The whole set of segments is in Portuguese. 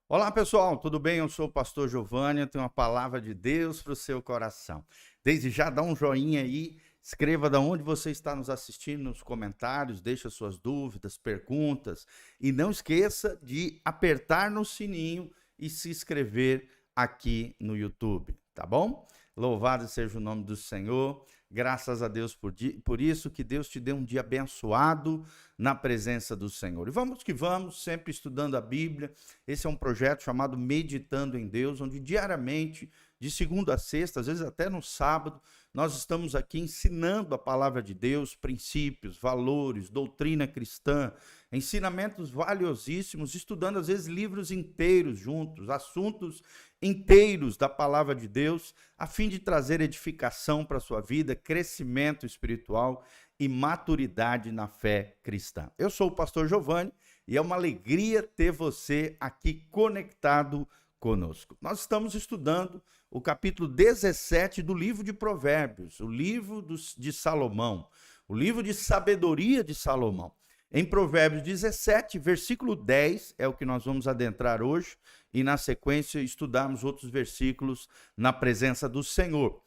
Olá pessoal, tudo bem? Eu sou o pastor Giovanni, eu tenho uma palavra de Deus para o seu coração. Desde já dá um joinha aí, escreva de onde você está nos assistindo nos comentários, deixa suas dúvidas, perguntas e não esqueça de apertar no sininho e se inscrever aqui no YouTube, tá bom? Louvado seja o nome do Senhor. Graças a Deus por isso, que Deus te dê um dia abençoado na presença do Senhor. E vamos que vamos, sempre estudando a Bíblia. Esse é um projeto chamado Meditando em Deus, onde diariamente, de segunda a sexta, às vezes até no sábado, nós estamos aqui ensinando a palavra de Deus, princípios, valores, doutrina cristã, ensinamentos valiosíssimos, estudando às vezes livros inteiros juntos, assuntos inteiros da palavra de Deus, a fim de trazer edificação para a sua vida, crescimento espiritual e maturidade na fé cristã. Eu sou o pastor Giovanni e é uma alegria ter você aqui conectado conosco. Nós estamos estudando o capítulo 17 do livro de Provérbios, o livro de Salomão, o livro de sabedoria de Salomão. Em Provérbios 17, versículo 10, é o que nós vamos adentrar hoje, e na sequência estudarmos outros versículos na presença do Senhor.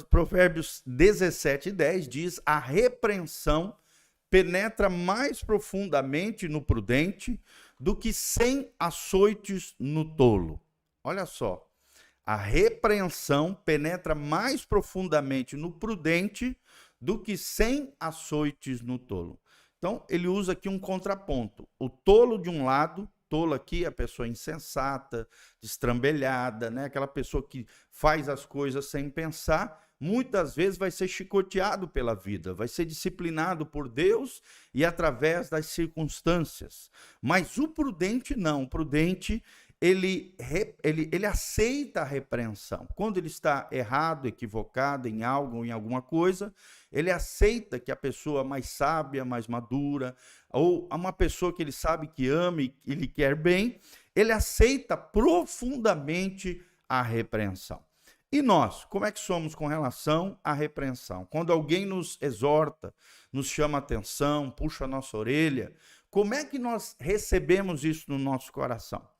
Provérbios 17, 10 diz: a repreensão penetra mais profundamente no prudente do que 100 açoites no tolo. Olha só, a repreensão penetra mais profundamente no prudente do que 100 açoites no tolo. Então, ele usa aqui um contraponto. O tolo de um lado, tolo aqui é a pessoa insensata, destrambelhada, né? Aquela pessoa que faz as coisas sem pensar, muitas vezes vai ser chicoteado pela vida, vai ser disciplinado por Deus e através das circunstâncias. Mas o prudente não, o prudente ele aceita a repreensão. Quando ele está errado, equivocado em algo ou em alguma coisa, ele aceita que a pessoa mais sábia, mais madura, ou uma pessoa que ele sabe que ama e lhe quer bem, ele aceita profundamente a repreensão. E nós, como é que somos com relação à repreensão? Quando alguém nos exorta, nos chama atenção, puxa a nossa orelha, como é que nós recebemos isso no nosso coração?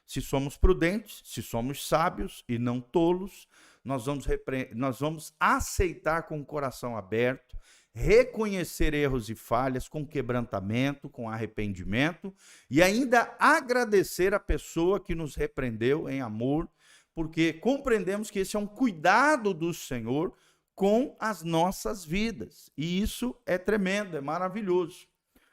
Se somos prudentes, se somos sábios e não tolos, nós vamos aceitar com o coração aberto, reconhecer erros e falhas com quebrantamento, com arrependimento e ainda agradecer a pessoa que nos repreendeu em amor, porque compreendemos que esse é um cuidado do Senhor com as nossas vidas. E isso é tremendo, é maravilhoso.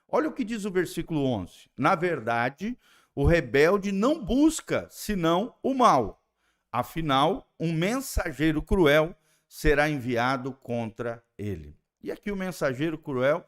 Olha o que diz o versículo 11. Na verdade, o rebelde não busca senão o mal. Afinal, um mensageiro cruel será enviado contra ele. E aqui o mensageiro cruel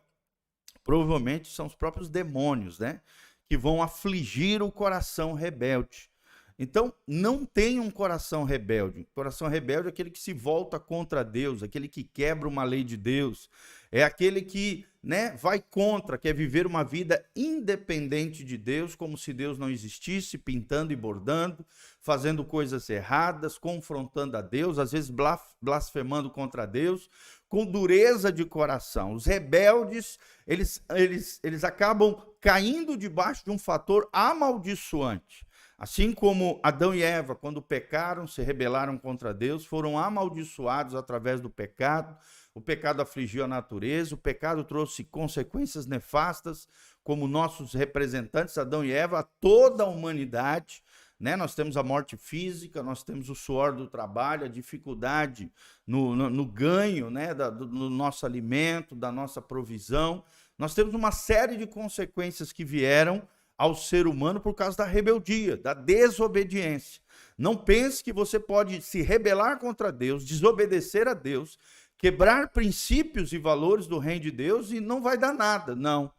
provavelmente são os próprios demônios, né? Que vão afligir o coração rebelde. Então, não tenha um coração rebelde. O coração rebelde é aquele que se volta contra Deus, aquele que quebra uma lei de Deus, é aquele que, né, vai contra, quer viver uma vida independente de Deus, como se Deus não existisse, pintando e bordando, fazendo coisas erradas, confrontando a Deus, às vezes blasfemando contra Deus, com dureza de coração. Os rebeldes, eles acabam caindo debaixo de um fator amaldiçoante. Assim como Adão e Eva, quando pecaram, se rebelaram contra Deus, foram amaldiçoados através do pecado. O pecado afligiu a natureza, o pecado trouxe consequências nefastas, como nossos representantes, Adão e Eva, a toda a humanidade. Né? Nós temos a morte física, nós temos o suor do trabalho, a dificuldade no ganho, né? do nosso alimento, da nossa provisão. Nós temos uma série de consequências que vieram ao ser humano por causa da rebeldia, da desobediência. Não pense que você pode se rebelar contra Deus, desobedecer a Deus, quebrar princípios e valores do reino de Deus e não vai dar nada. Não.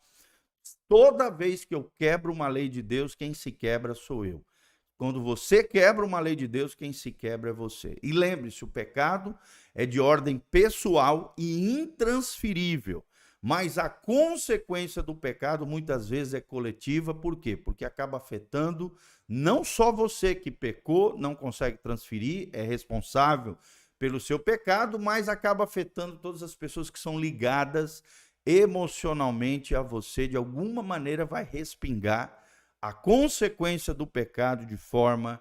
Toda vez que eu quebro uma lei de Deus, quem se quebra sou eu. Quando você quebra uma lei de Deus, quem se quebra é você. E lembre-se, o pecado é de ordem pessoal e intransferível. Mas a consequência do pecado muitas vezes é coletiva. Por quê? Porque acaba afetando não só você que pecou, não consegue transferir, é responsável pelo seu pecado, mas acaba afetando todas as pessoas que são ligadas emocionalmente a você. De alguma maneira vai respingar a consequência do pecado de forma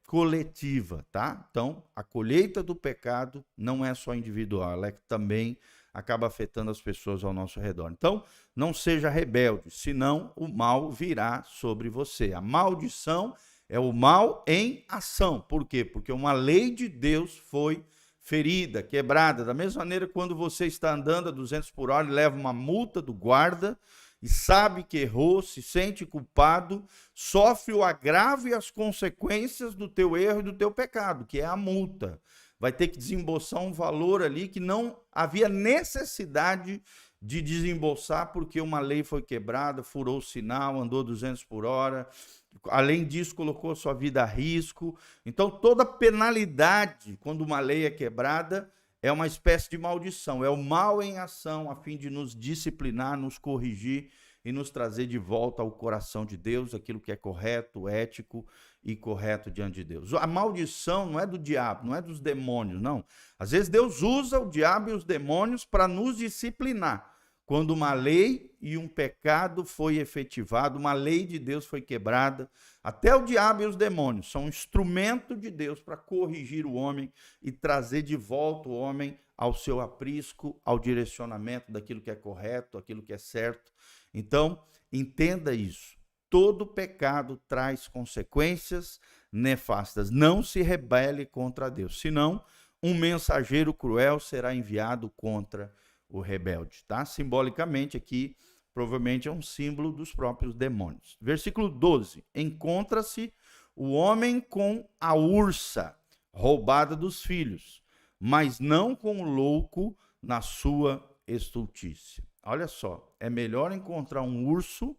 coletiva, tá? Então, a colheita do pecado não é só individual, ela também acaba afetando as pessoas ao nosso redor. Então, não seja rebelde, senão o mal virá sobre você. A maldição é o mal em ação. Por quê? Porque uma lei de Deus foi ferida, quebrada. Da mesma maneira, quando você está andando a 200 por hora e leva uma multa do guarda e sabe que errou, se sente culpado, sofre o agravo e as consequências do teu erro e do teu pecado, que é a multa. Vai ter que desembolsar um valor ali que não havia necessidade de desembolsar, porque uma lei foi quebrada, furou o sinal, andou 200 por hora, além disso colocou sua vida a risco. Então toda penalidade, quando uma lei é quebrada, é uma espécie de maldição, é o mal em ação a fim de nos disciplinar, nos corrigir e nos trazer de volta ao coração de Deus, aquilo que é correto, ético e correto diante de Deus. A maldição não é do diabo, não é dos demônios, não. Às vezes Deus usa o diabo e os demônios para nos disciplinar. Quando uma lei e um pecado foi efetivado, uma lei de Deus foi quebrada, até o diabo e os demônios são um instrumento de Deus para corrigir o homem e trazer de volta o homem ao seu aprisco, ao direcionamento daquilo que é correto, aquilo que é certo. Então, entenda isso. Todo pecado traz consequências nefastas. Não se rebele contra Deus, senão um mensageiro cruel será enviado contra o rebelde, tá? Simbolicamente aqui, provavelmente é um símbolo dos próprios demônios. Versículo 12. Encontra-se o homem com a ursa, roubada dos filhos, mas não com o louco na sua estultícia. Olha só, é melhor encontrar um urso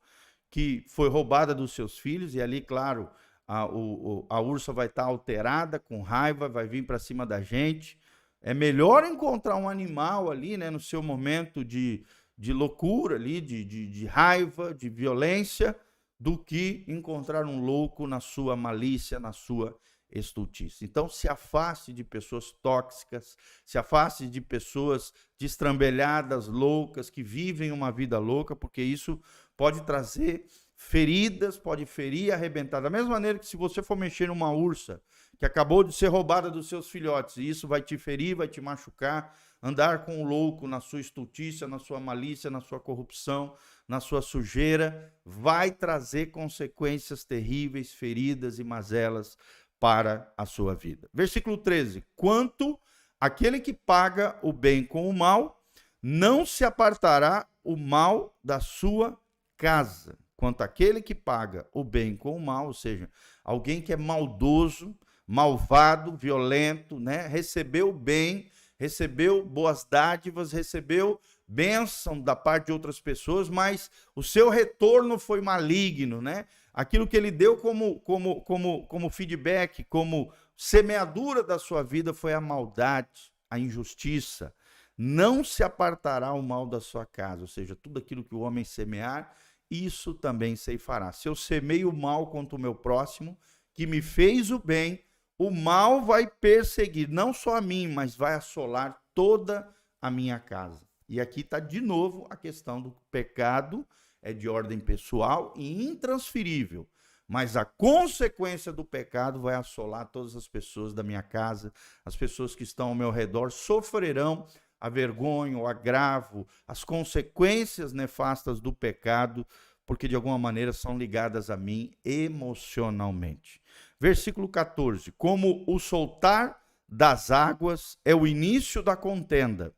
que foi roubada dos seus filhos, e ali, claro, a ursa vai estar alterada, com raiva, vai vir para cima da gente. É melhor encontrar um animal ali, né, no seu momento de loucura, ali, de raiva, de violência, do que encontrar um louco na sua malícia, na sua estultice. Então, se afaste de pessoas tóxicas, se afaste de pessoas destrambelhadas, loucas, que vivem uma vida louca, porque isso pode trazer feridas, pode ferir e arrebentar. Da mesma maneira que se você for mexer numa ursa que acabou de ser roubada dos seus filhotes, e isso vai te ferir, vai te machucar, andar com o louco na sua estultícia, na sua malícia, na sua corrupção, na sua sujeira, vai trazer consequências terríveis, feridas e mazelas para a sua vida. Versículo 13. Quanto aquele que paga o bem com o mal, não se apartará o mal da sua casa. Quanto aquele que paga o bem com o mal, ou seja, alguém que é maldoso, malvado, violento, né? Recebeu bem, recebeu boas dádivas, recebeu bênção da parte de outras pessoas, mas o seu retorno foi maligno, né? Aquilo que ele deu como feedback, como semeadura da sua vida foi a maldade, a injustiça. Não se apartará o mal da sua casa, ou seja, tudo aquilo que o homem semear, isso também ceifará. Se eu semeio o mal contra o meu próximo, que me fez o bem, o mal vai perseguir, não só a mim, mas vai assolar toda a minha casa. E aqui está de novo a questão do pecado, é de ordem pessoal e intransferível. Mas a consequência do pecado vai assolar todas as pessoas da minha casa, as pessoas que estão ao meu redor sofrerão a vergonha, o agravo, as consequências nefastas do pecado, porque de alguma maneira são ligadas a mim emocionalmente. Versículo 14. Como o soltar das águas é o início da contenda,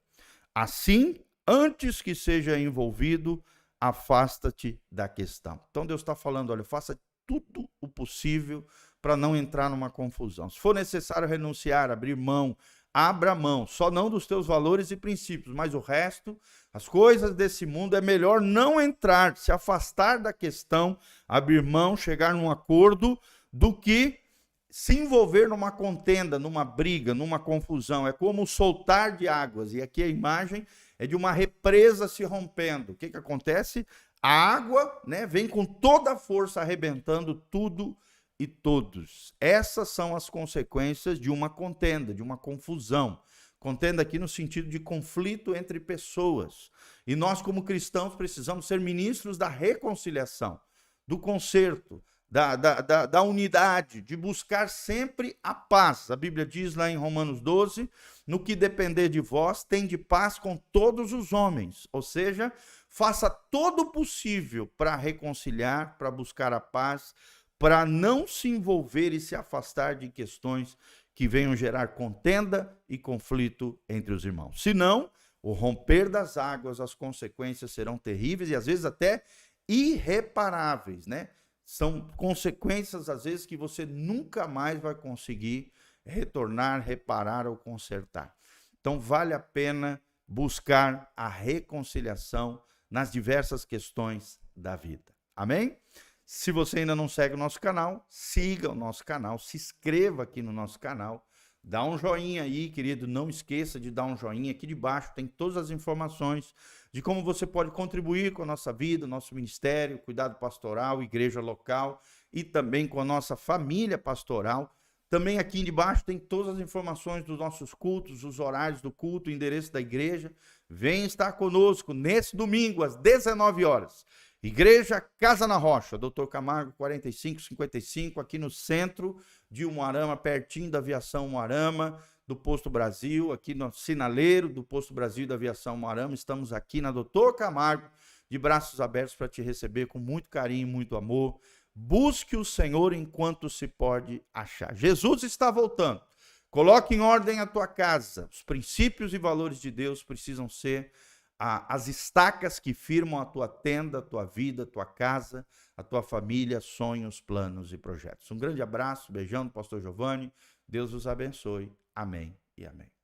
assim, antes que seja envolvido, afasta-te da questão. Então Deus está falando, olha, faça tudo o possível para não entrar numa confusão. Se for necessário renunciar, abrir mão, abra mão, só não dos teus valores e princípios, mas o resto, as coisas desse mundo, é melhor não entrar, se afastar da questão, abrir mão, chegar num acordo, do que se envolver numa contenda, numa briga, numa confusão. É como o soltar de águas, e aqui a imagem é de uma represa se rompendo. O que acontece? A água, né, vem com toda a força arrebentando tudo e todos. Essas são as consequências de uma contenda, de uma confusão. Contenda aqui no sentido de conflito entre pessoas. E nós, como cristãos, precisamos ser ministros da reconciliação. do conserto, da unidade, de buscar sempre a paz. A Bíblia diz lá em Romanos 12, no que depender de vós, tende paz com todos os homens. Ou seja, faça todo o possível para reconciliar, para buscar a paz, para não se envolver e se afastar de questões que venham gerar contenda e conflito entre os irmãos. Senão, o romper das águas, as consequências serão terríveis e às vezes até irreparáveis, né? São consequências, às vezes, que você nunca mais vai conseguir retornar, reparar ou consertar. Então, vale a pena buscar a reconciliação nas diversas questões da vida. Amém? Se você ainda não segue o nosso canal, siga o nosso canal, se inscreva aqui no nosso canal, dá um joinha aí, querido, não esqueça de dar um joinha. Aqui debaixo tem todas as informações de como você pode contribuir com a nossa vida, nosso ministério, cuidado pastoral, igreja local e também com a nossa família pastoral. Também aqui embaixo tem todas as informações dos nossos cultos, os horários do culto, o endereço da igreja. Venha estar conosco nesse domingo às 19 horas. Igreja Casa na Rocha, Dr. Camargo 4555, aqui no centro de Umuarama, pertinho da Aviação Umuarama, do Posto Brasil, aqui no sinaleiro do Posto Brasil e da Aviação Umuarama. Estamos aqui na Dr. Camargo, de braços abertos para te receber com muito carinho e muito amor. Busque o Senhor enquanto se pode achar. Jesus está voltando. Coloque em ordem a tua casa. Os princípios e valores de Deus precisam ser as estacas que firmam a tua tenda, a tua vida, a tua casa, a tua família, sonhos, planos e projetos. Um grande abraço, beijão do pastor Giovanni. Deus os abençoe. Amém e amém.